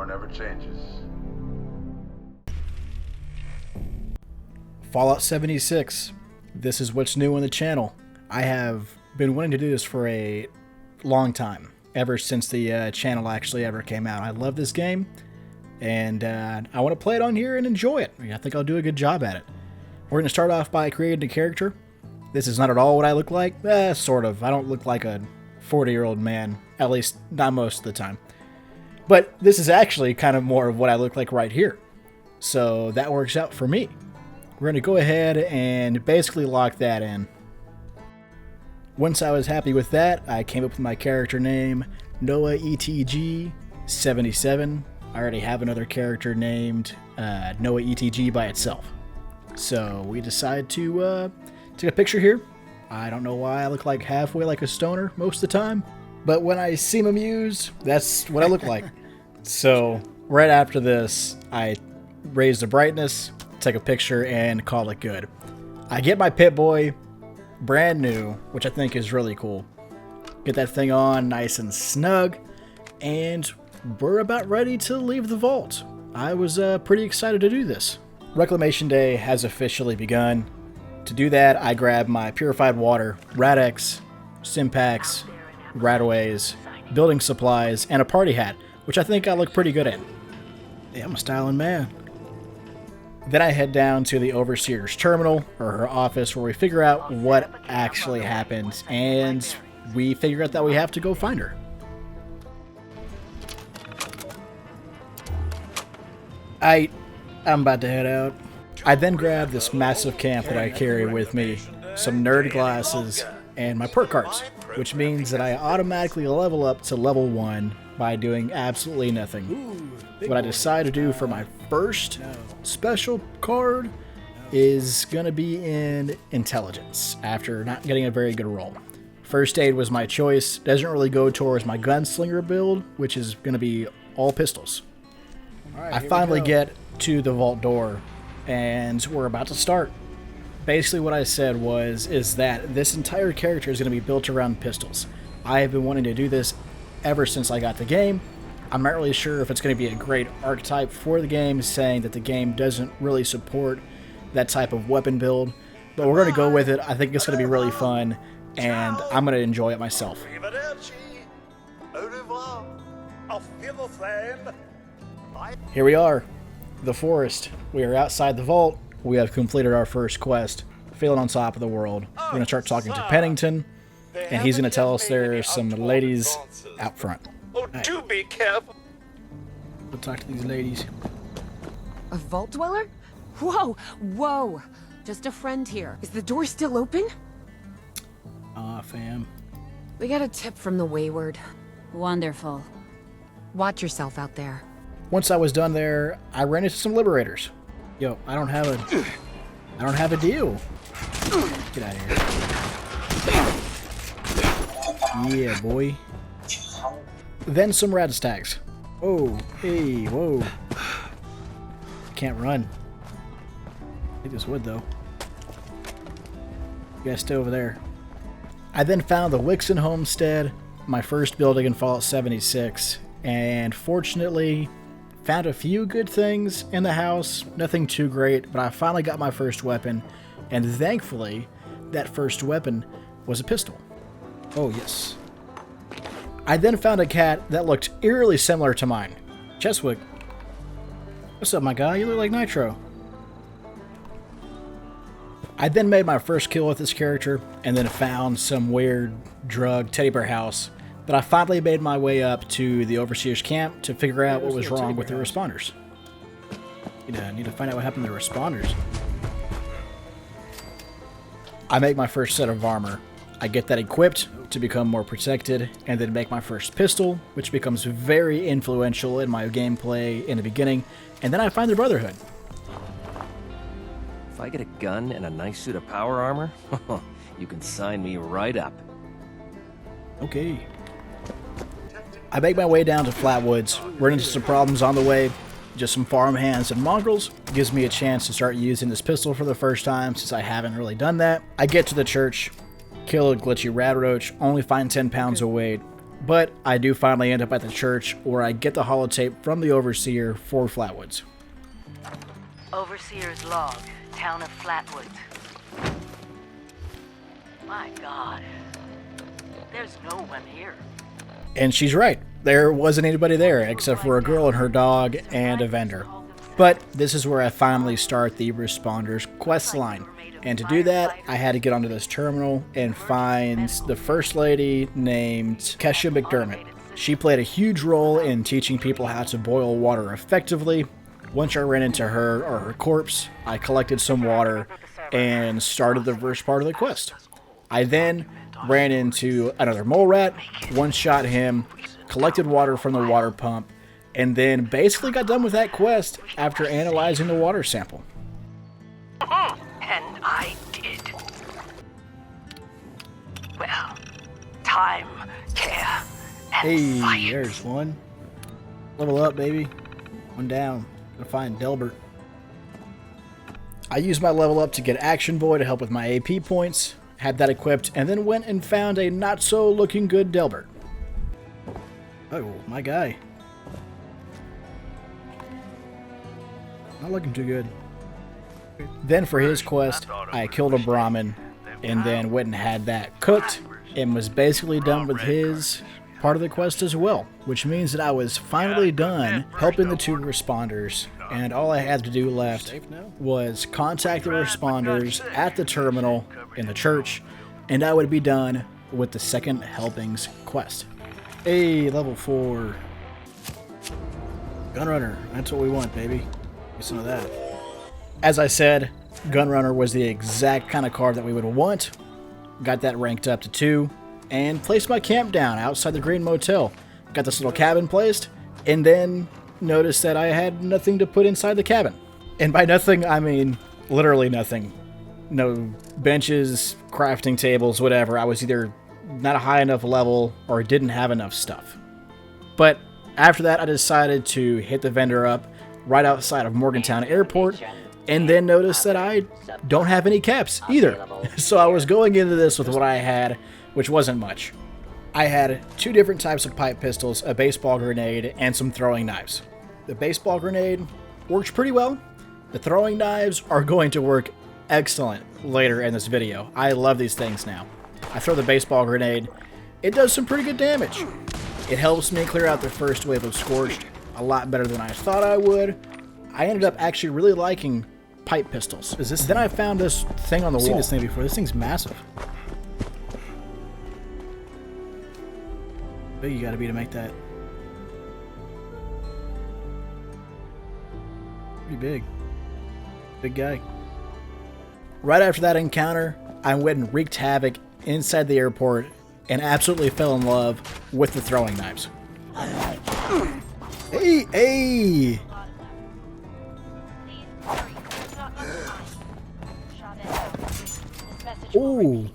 score never changes. Fallout 76. This is what's new on the channel. I have been wanting to do this for a long time, ever since the channel actually ever came out. I love this game, and I want to play it on here and enjoy it. I think I'll do a good job at it. We're going to start off by creating a character. This is not at all what I look like. Sort of. I don't look like a 40-year-old man, at least not most of the time. But this is actually kind of more of what I look like right here. So that works out for me. We're going to go ahead and basically lock that in. Once I was happy with that, I came up with my character name, Noah ETG 77. I already have another character named Noah ETG by itself. So we decided to take a picture here. I don't know why I look like halfway like a stoner most of the time, but when I seem amused, that's what I look like. So right after this, I raise the brightness, take a picture, and call it good. I get my Pip-Boy brand new, which I think is really cool. Get that thing on nice and snug, and we're about ready to leave the vault. I was pretty excited to do this. Reclamation Day has officially begun. To do that, I grab my purified water, Rad-X, Simpacks, Radaways, building supplies, and a party hat, which I think I look pretty good in. Yeah, I'm a styling man. Then I head down to the Overseer's terminal, or her office, where we figure out what actually happened, and we figure out that we have to go find her. I'm about to head out. I then grab this massive camp that I carry with me, some nerd glasses, and my perk cards, which means that I automatically level up to level 1 by doing absolutely nothing. What I decide to do for my first special card is going to be in Intelligence, after not getting a very good roll. First Aid was my choice. Doesn't really go towards my Gunslinger build, which is going to be all pistols. I finally get to the vault door, and we're about to start. Basically what I said is that this entire character is going to be built around pistols. I have been wanting to do this ever since I got the game. I'm not really sure if it's going to be a great archetype for the game, saying that the game doesn't really support that type of weapon build, but we're going to go with it. I think it's going to be really fun, and I'm going to enjoy it myself. Here we are, the forest. We are outside the vault. We have completed our first quest, feeling on top of the world. We're going to start talking to Pennington, and he's going to tell us there are some ladies out front. Oh, do be careful. We'll talk to these ladies. A vault dweller? Whoa, whoa. Just a friend here. Is the door still open? Fam. We got a tip from the Wayward. Wonderful. Watch yourself out there. Once I was done there, I ran into some liberators. Yo, I don't have a deal. Get out of here. Yeah, boy. Then some rad stacks. Oh, hey, whoa. Can't run. I think this would, though. You guys stay over there. I then found the Wixon Homestead, my first building in Fallout 76, and fortunately found a few good things in the house. Nothing too great, but I finally got my first weapon, and thankfully, that first weapon was a pistol. Oh, yes. I then found a cat that looked eerily similar to mine. Cheswick. What's up, my guy? You look like Nitro. I then made my first kill with this character, and then found some weird drug teddy bear house. But I finally made my way up to the Overseer's camp to figure out what was wrong with the responders. Need to find out what happened to the responders. I make my first set of armor. I get that equipped to become more protected, and then make my first pistol, which becomes very influential in my gameplay in the beginning, and then I find the Brotherhood. If I get a gun and a nice suit of power armor, you can sign me right up. Okay. I make my way down to Flatwoods, run into some problems on the way, just some farmhands and mongrels. Gives me a chance to start using this pistol for the first time, since I haven't really done that. I get to the church, kill a glitchy rad roach, only find 10 pounds of weight, But I do finally end up at the church where I get the holotape from the Overseer for Flatwoods. Overseer's log, town of Flatwoods. My God. There's no one here. And she's right. There wasn't anybody there except for a girl and her dog and a vendor. But this is where I finally start the Responders quest line. And to do that, I had to get onto this terminal and find the First Lady named Kesha McDermott. She played a huge role in teaching people how to boil water effectively. Once I ran into her, or her corpse, I collected some water and started the first part of the quest. I then ran into another mole rat, one-shot him, collected water from the water pump, and then basically got done with that quest after analyzing the water sample. And I did. Well, time, care, and Hey, science. there's one. Level up, baby. One down. Gonna find Delbert. I used my level up to get Action Boy to help with my AP points, had that equipped, and then went and found a not-so-looking good Delbert. Oh, my guy. Not looking too good. Then for his quest, I killed a Brahmin, and then went and had that cooked, and was basically done with his part of the quest as well, which means that I was finally done helping the two responders, and all I had to do left was contact the responders at the terminal in the church, and I would be done with the second helpings quest. Hey, level 4. Gunrunner, that's what we want, baby. Get some of that. As I said, Gunrunner was the exact kind of card that we would want. Got that ranked up to 2, and placed my camp down outside the Green Motel. Got this little cabin placed, and then noticed that I had nothing to put inside the cabin. And by nothing, I mean literally nothing. No benches, crafting tables, whatever. I was either not a high enough level or didn't have enough stuff. But after that, I decided to hit the vendor up right outside of Morgantown Airport, and then noticed that I don't have any caps either. So I was going into this with what I had, which wasn't much. I had 2 different types of pipe pistols, a baseball grenade, and some throwing knives. The baseball grenade works pretty well. The throwing knives are going to work excellent later in this video. I love these things now. I throw the baseball grenade. It does some pretty good damage. It helps me clear out the first wave of Scorched a lot better than I thought I would. I ended up actually really liking pipe pistols. Then I found this thing on the wall. I've seen this thing before. This thing's massive. Big you gotta be to make that. Pretty big. Big guy. Right after that encounter, I went and wreaked havoc inside the airport and absolutely fell in love with the throwing knives. Hey, hey! Ooh.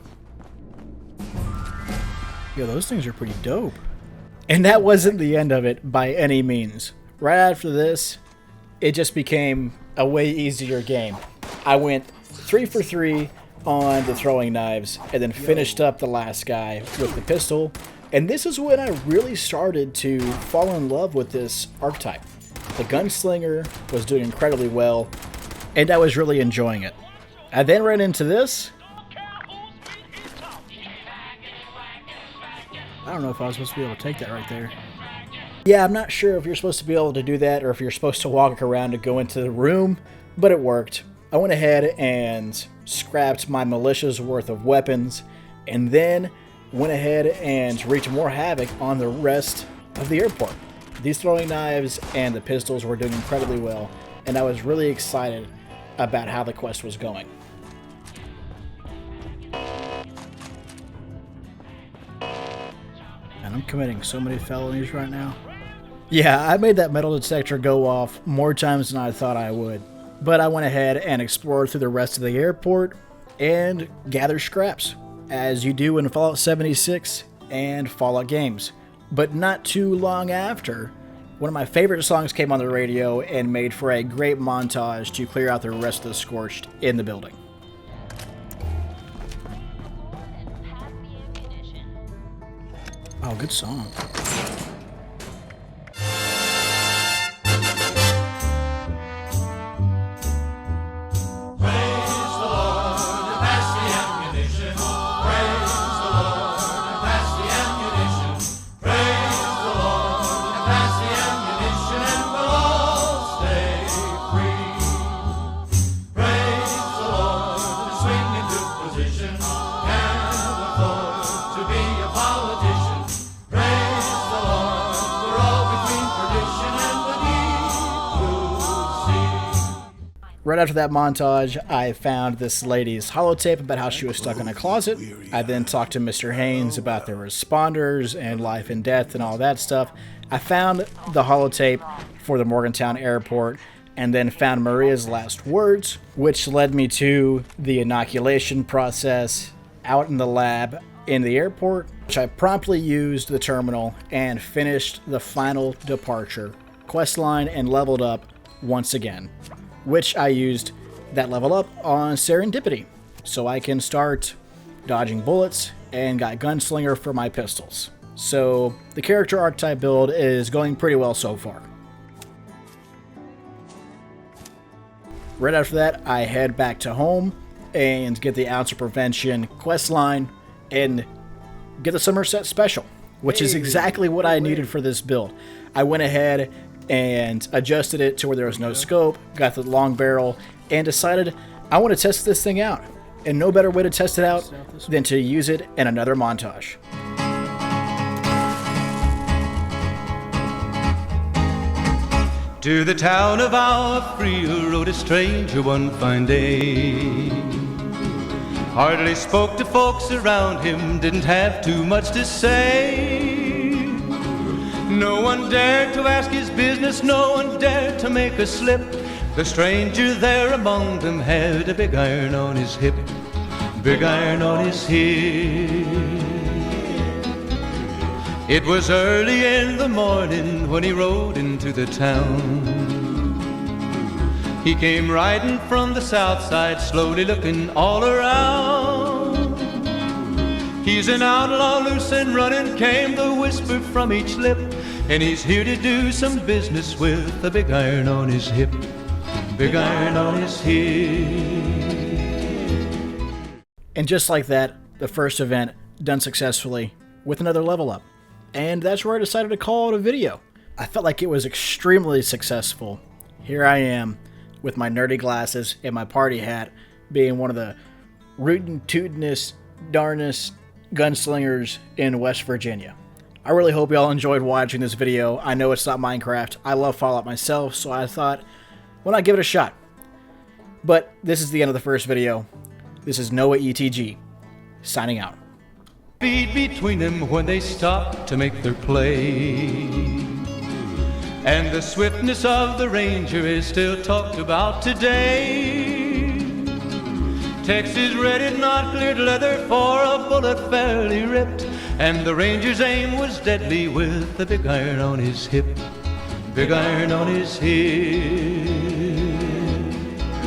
Yo, those things are pretty dope. And that wasn't the end of it by any means. Right after this, it just became a way easier game. I went 3 for 3 on the throwing knives, and then finished up the last guy with the pistol. And this is when I really started to fall in love with this archetype. The Gunslinger was doing incredibly well, and I was really enjoying it. I then ran into this. I don't know if I was supposed to be able to take that right there. Yeah, I'm not sure if you're supposed to be able to do that or if you're supposed to walk around to go into the room, but it worked. I went ahead and scrapped my militia's worth of weapons, and then went ahead and wreaked more havoc on the rest of the airport. These throwing knives and the pistols were doing incredibly well, and I was really excited about how the quest was going. And I'm committing so many felonies right now. Yeah, I made that metal detector go off more times than I thought I would. But I went ahead and explored through the rest of the airport and gathered scraps, as you do in Fallout 76 and Fallout games. But not too long after, one of my favorite songs came on the radio and made for a great montage to clear out the rest of the Scorched in the building. Oh, good song. Right after that montage, I found this lady's holotape about how she was stuck in a closet. I then talked to Mr. Haynes about the responders and life and death and all that stuff. I found the holotape for the Morgantown airport and then found Maria's last words, which led me to the inoculation process out in the lab in the airport, which I promptly used the terminal and finished the final departure questline and leveled up once again, which I used that level up on Serendipity, so I can start dodging bullets and got Gunslinger for my pistols. So the character archetype build is going pretty well so far. Right after that, I head back to home and get the Ounce of Prevention questline and get the Somerset Special, which is exactly what I needed for this build. I went ahead and adjusted it to where there was no scope, got the long barrel, and decided I want to test this thing out. And no better way to test it out than to use it in another montage. To the town of our Frio rode a stranger one fine day. Hardly spoke to folks around him, didn't have too much to say. No one dared to ask his business, no one dared to make a slip. The stranger there among them had a big iron on his hip, big iron on his hip. It was early in the morning when he rode into the town. He came riding from the south side, slowly looking all around. He's an outlaw, loose and running, came the whisper from each lip. And he's here to do some business with a big iron on his hip, big iron on his hip. And just like that, the first event done successfully with another level up. And that's where I decided to call it a video. I felt like it was extremely successful. Here I am with my nerdy glasses and my party hat, being one of the rootin' tootin'est, darnest gunslingers in West Virginia. I really hope y'all enjoyed watching this video. I know it's not Minecraft. I love Fallout myself, so I thought, why not give it a shot? But this is the end of the first video. This is Noah ETG, signing out. Speed between them when they stop to make their play. And the swiftness of the Ranger is still talked about today. Texas red, not cleared leather for a bullet fairly ripped. And the Ranger's aim was deadly with the big iron on his hip, big iron on his hip.